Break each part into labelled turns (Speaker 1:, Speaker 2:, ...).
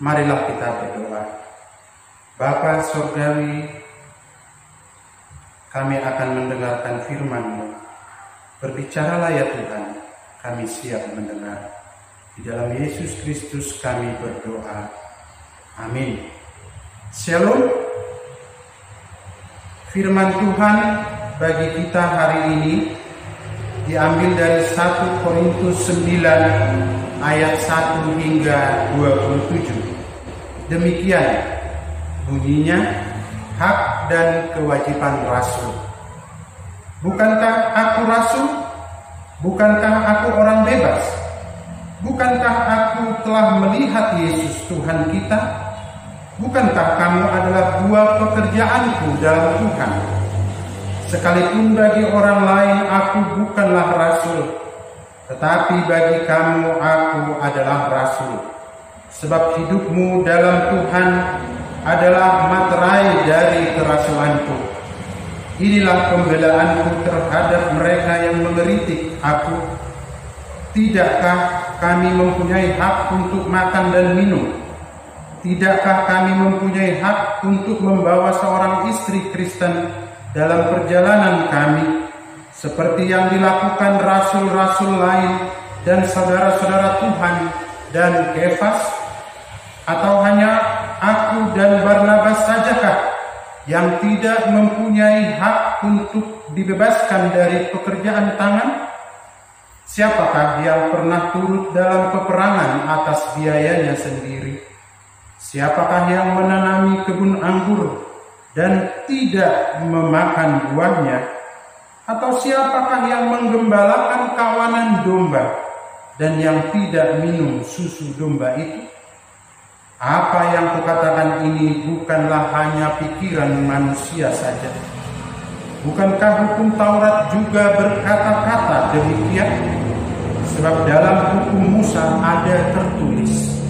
Speaker 1: Marilah kita berdoa. Bapa Surgawi, kami akan mendengarkan firman-Mu. Berbicaralah ya Tuhan, kami siap mendengar. Di dalam Yesus Kristus kami berdoa. Amin. Shalom. Firman Tuhan bagi kita hari ini diambil dari 1 Korintus 9 ayat 1 hingga 27. Demikian bunyinya, hak dan kewajiban rasul. Bukankah aku rasul? Bukankah aku orang bebas? Bukankah aku telah melihat Yesus Tuhan kita? Bukankah kamu adalah buah pekerjaanku dalam Tuhan? Sekalipun bagi orang lain aku bukanlah rasul, tetapi bagi kamu aku adalah rasul. Sebab hidupmu dalam Tuhan adalah materai dari kerasulanku. Inilah pembelaanku terhadap mereka yang mengeritik aku. Tidakkah kami mempunyai hak untuk makan dan minum? Tidakkah kami mempunyai hak untuk membawa seorang istri Kristen dalam perjalanan kami, seperti yang dilakukan rasul-rasul lain dan saudara-saudara Tuhan dan Kefas? Atau hanya aku dan Barnabas sajakah yang tidak mempunyai hak untuk dibebaskan dari pekerjaan tangan? Siapakah yang pernah turut dalam peperangan atas biayanya sendiri? Siapakah yang menanami kebun anggur dan tidak memakan buahnya? Atau siapakah yang menggembalakan kawanan domba dan yang tidak minum susu domba itu? Apa yang kukatakan ini bukanlah hanya pikiran manusia saja. Bukankah hukum Taurat juga berkata-kata demikian? Sebab dalam hukum Musa ada tertulis,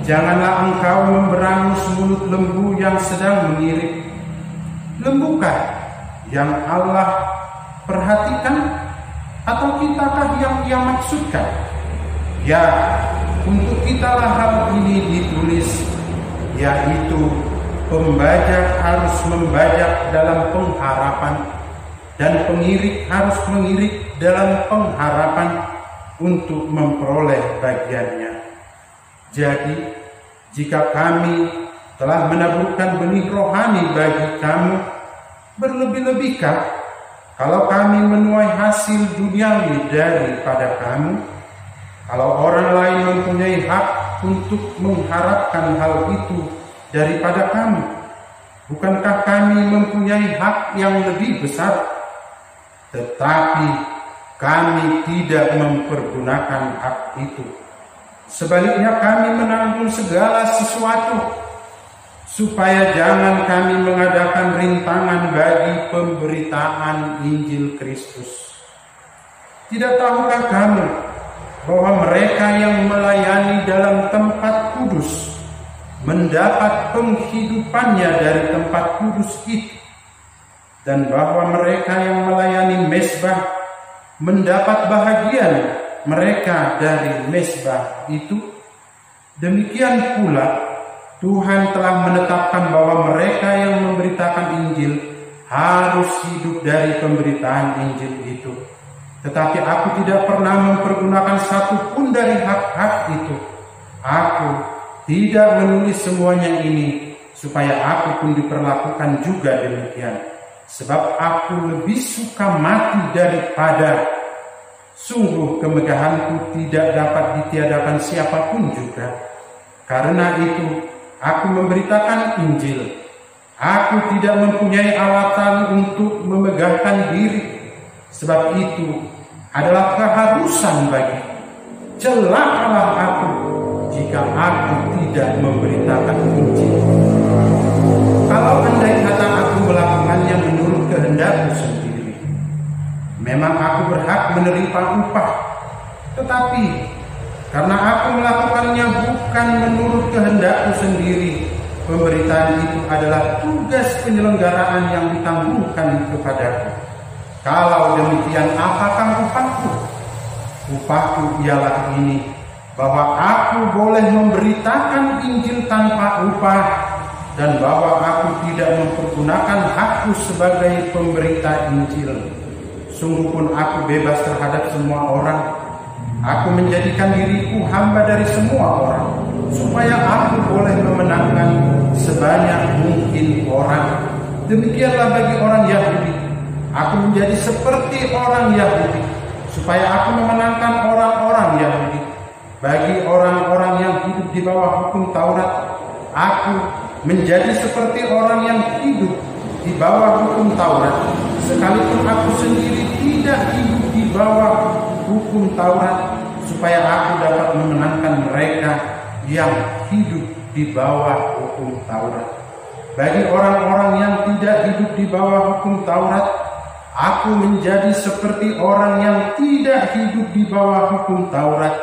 Speaker 1: janganlah engkau memberangus mulut lembu yang sedang mengirik. Lembukah yang Allah perhatikan, atau kitakah yang Ia maksudkan? Ya, untuk kitalah hal ini ditulis, yaitu pembajak harus membajak dalam pengharapan, dan pengirik harus mengirik dalam pengharapan untuk memperoleh bagiannya. Jadi, jika kami telah menaburkan benih rohani bagi kamu, berlebih-lebihkah kalau kami menuai hasil duniawi daripada kamu? Kalau orang lain mempunyai hak untuk mengharapkan hal itu daripada kami, bukankah kami mempunyai hak yang lebih besar? Tetapi kami tidak mempergunakan hak itu. Sebaliknya kami menanggung segala sesuatu, supaya jangan kami mengadakan rintangan bagi pemberitaan Injil Kristus. Tidak tahukah kamu bahwa mereka yang melayani dalam tempat kudus mendapat penghidupannya dari tempat kudus itu, dan bahwa mereka yang melayani mezbah mendapat bahagian mereka dari mezbah itu? Demikian pula Tuhan telah menetapkan bahwa mereka yang memberitakan Injil harus hidup dari pemberitaan Injil itu. Tetapi aku tidak pernah mempergunakan satu pun dari hak-hak itu. Aku tidak menulis semuanya ini supaya aku pun diperlakukan juga demikian. Sebab aku lebih suka mati daripada. Sungguh kemegahanku tidak dapat ditiadakan siapapun juga. Karena itu aku memberitakan Injil. Aku tidak mempunyai alasan untuk memegahkan diri. Sebab itu adalah keharusan bagi. Celakalah aku jika aku tidak memberitakan Injil. Kalau andai kata aku melakukannya menurut kehendakku sendiri, memang aku berhak menerima upah. Tetapi karena aku melakukannya bukan menurut kehendakku sendiri, pemberitaan itu adalah tugas penyelenggaraan yang ditanggungan kepadaku. Kalau demikian, apakah upahku? Upahku ialah ini, bahwa aku boleh memberitakan Injil tanpa upah, dan bahwa aku tidak mempergunakan hakku sebagai pemberita Injil. Sungguh pun aku bebas terhadap semua orang. Aku menjadikan diriku hamba dari semua orang, supaya aku boleh memenangkan sebanyak mungkin orang. Demikianlah bagi orang Yahudi. Aku menjadi seperti orang Yahudi, supaya aku memenangkan orang-orang Yahudi. Bagi orang-orang yang hidup di bawah hukum Taurat, aku menjadi seperti orang yang hidup di bawah hukum Taurat, sekalipun aku sendiri tidak hidup di bawah hukum Taurat, supaya aku dapat memenangkan mereka yang hidup di bawah hukum Taurat. Bagi orang-orang yang tidak hidup di bawah hukum Taurat, aku menjadi seperti orang yang tidak hidup di bawah hukum Taurat,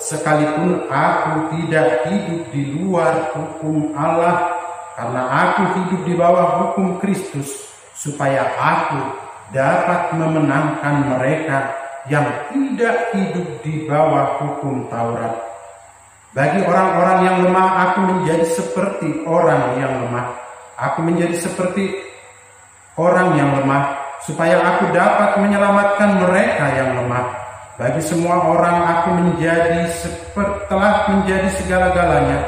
Speaker 1: sekalipun aku tidak hidup di luar hukum Allah, karena aku hidup di bawah hukum Kristus, supaya aku dapat memenangkan mereka yang tidak hidup di bawah hukum Taurat. Bagi orang-orang yang lemah, aku menjadi seperti orang yang lemah. Aku menjadi seperti orang yang lemah, supaya aku dapat menyelamatkan mereka yang lemah. Bagi semua orang aku telah menjadi segala-galanya,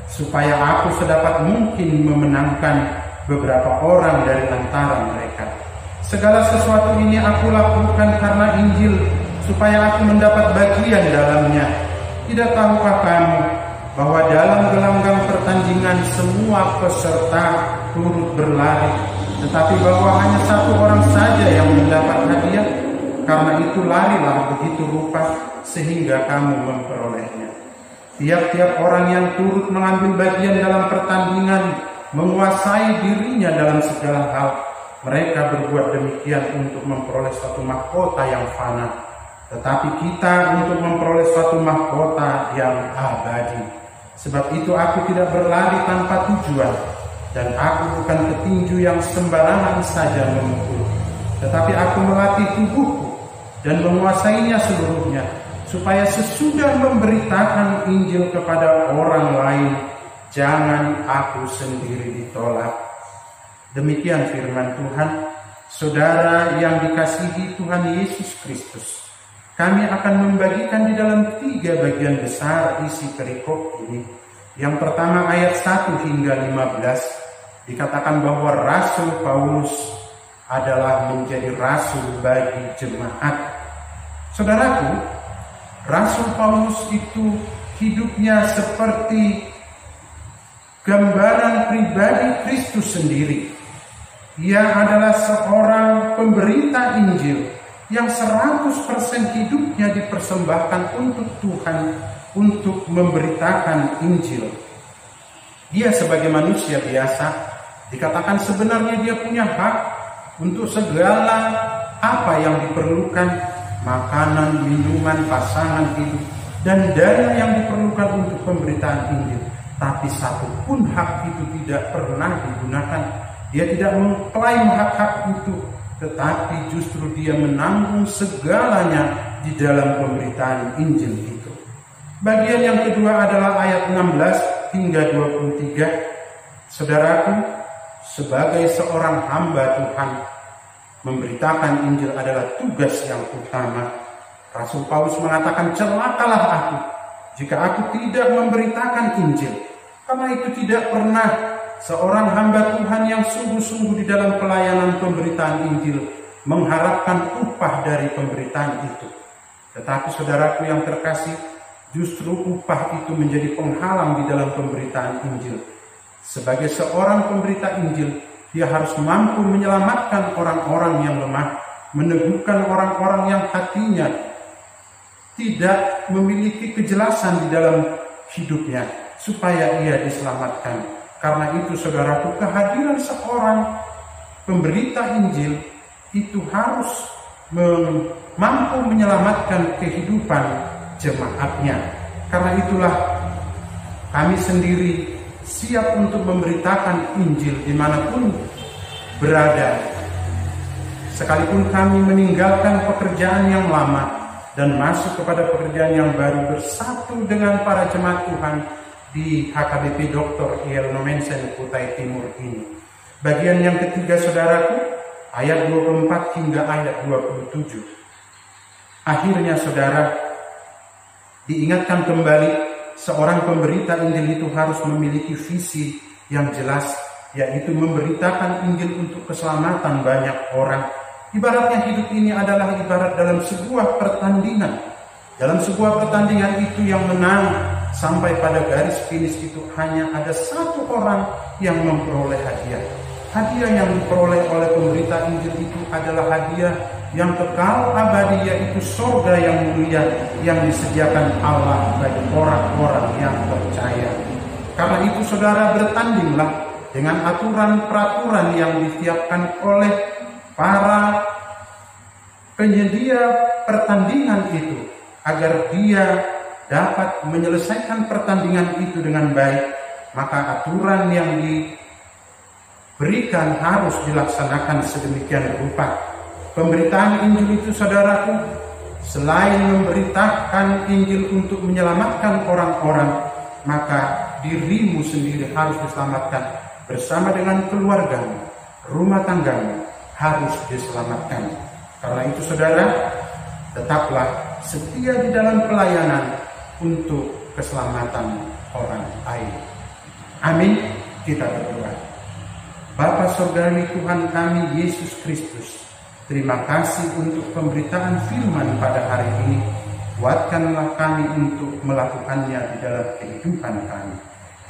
Speaker 1: supaya aku sedapat mungkin memenangkan beberapa orang dari antara mereka. Segala sesuatu ini aku lakukan karena Injil, supaya aku mendapat bagian dalamnya. Tidak tahukah kamu bahwa dalam gelanggang pertandingan semua peserta turut berlari, tetapi bahwa hanya satu orang saja yang mendapat hadiah? Karena itu larilah begitu rupa sehingga kamu memperolehnya. Tiap-tiap orang yang turut mengambil bagian dalam pertandingan menguasai dirinya dalam segala hal. Mereka berbuat demikian untuk memperoleh suatu mahkota yang fana, tetapi kita untuk memperoleh suatu mahkota yang abadi. Sebab itu aku tidak berlari tanpa tujuan, dan aku bukan petinju yang sembarangan saja memukul, tetapi aku melatih tubuhku dan menguasainya seluruhnya, supaya sesudah memberitakan Injil kepada orang lain, jangan aku sendiri ditolak. Demikian firman Tuhan. Saudara yang dikasihi Tuhan Yesus Kristus, kami akan membagikan di dalam 3 bagian besar isi perikop ini. Yang pertama ayat 1 hingga 15 dikatakan bahwa Rasul Paulus adalah menjadi rasul bagi jemaat. Saudaraku, Rasul Paulus itu hidupnya seperti gambaran pribadi Kristus sendiri. Ia adalah seorang pemberita Injil yang 100% hidupnya dipersembahkan untuk Tuhan, untuk memberitakan Injil. Dia sebagai manusia biasa, dikatakan sebenarnya dia punya hak untuk segala apa yang diperlukan, makanan, minuman, pasangan hidup, dan dana yang diperlukan untuk pemberitaan Injil. Tapi satu pun hak itu tidak pernah digunakan. Dia tidak mengklaim hak-hak itu, tetapi justru dia menanggung segalanya di dalam pemberitaan Injil itu. Bagian yang kedua adalah ayat 16 hingga 23. Saudaraku, sebagai seorang hamba Tuhan, memberitakan Injil adalah tugas yang utama. Rasul Paulus mengatakan, celakalah aku jika aku tidak memberitakan Injil, karena itu tidak pernah seorang hamba Tuhan yang sungguh-sungguh di dalam pelayanan pemberitaan Injil mengharapkan upah dari pemberitaan itu. Tetapi saudaraku yang terkasih, justru upah itu menjadi penghalang di dalam pemberitaan Injil. Sebagai seorang pemberita Injil, dia harus mampu menyelamatkan orang-orang yang lemah, meneguhkan orang-orang yang hatinya tidak memiliki kejelasan di dalam hidupnya, supaya ia diselamatkan. Karena itu saudaraku, kehadiran seorang pemberita Injil itu harus mampu menyelamatkan kehidupan jemaatnya. Karena itulah kami sendiri siap untuk memberitakan Injil dimanapun berada. Sekalipun kami meninggalkan pekerjaan yang lama, dan masuk kepada pekerjaan yang baru bersatu dengan para jemaat Tuhan di HKBP Dr. IL Nomensen Kutai Timur ini. Bagian yang ketiga, saudaraku, ayat 24 hingga ayat 27. Akhirnya, saudara, diingatkan kembali, seorang pemberita Injil itu harus memiliki visi yang jelas, yaitu memberitakan Injil untuk keselamatan banyak orang. Ibaratnya hidup ini adalah ibarat dalam sebuah pertandingan. Dalam sebuah pertandingan itu yang menang sampai pada garis finish itu hanya ada satu orang yang memperoleh hadiah. Hadiah yang diperoleh oleh pemberita Injil itu adalah hadiah yang kekal abadi, yaitu surga yang mulia yang disediakan Allah bagi orang-orang yang percaya. Karena itu, saudara, bertandinglah dengan aturan-peraturan yang disiapkan oleh para penyedia pertandingan itu, agar dia dapat menyelesaikan pertandingan itu dengan baik. Maka aturan yang diberikan harus dilaksanakan sedemikian rupa. Pemberitaan Injil itu, saudaraku, selain memberitakan Injil untuk menyelamatkan orang-orang, maka dirimu sendiri harus diselamatkan bersama dengan keluargamu, rumah tanggamu harus diselamatkan. Karena itu, saudara, tetaplah setia di dalam pelayanan untuk keselamatan orang lain. Amin. Kita berdoa. Bapa Surgawi Tuhan kami Yesus Kristus, terima kasih untuk pemberitaan firman pada hari ini. Kuatkanlah kami untuk melakukannya di dalam kehidupan kami.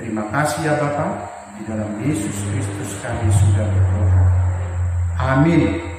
Speaker 1: Terima kasih ya Bapa. Di dalam Yesus Kristus kami sudah berdoa. Amin.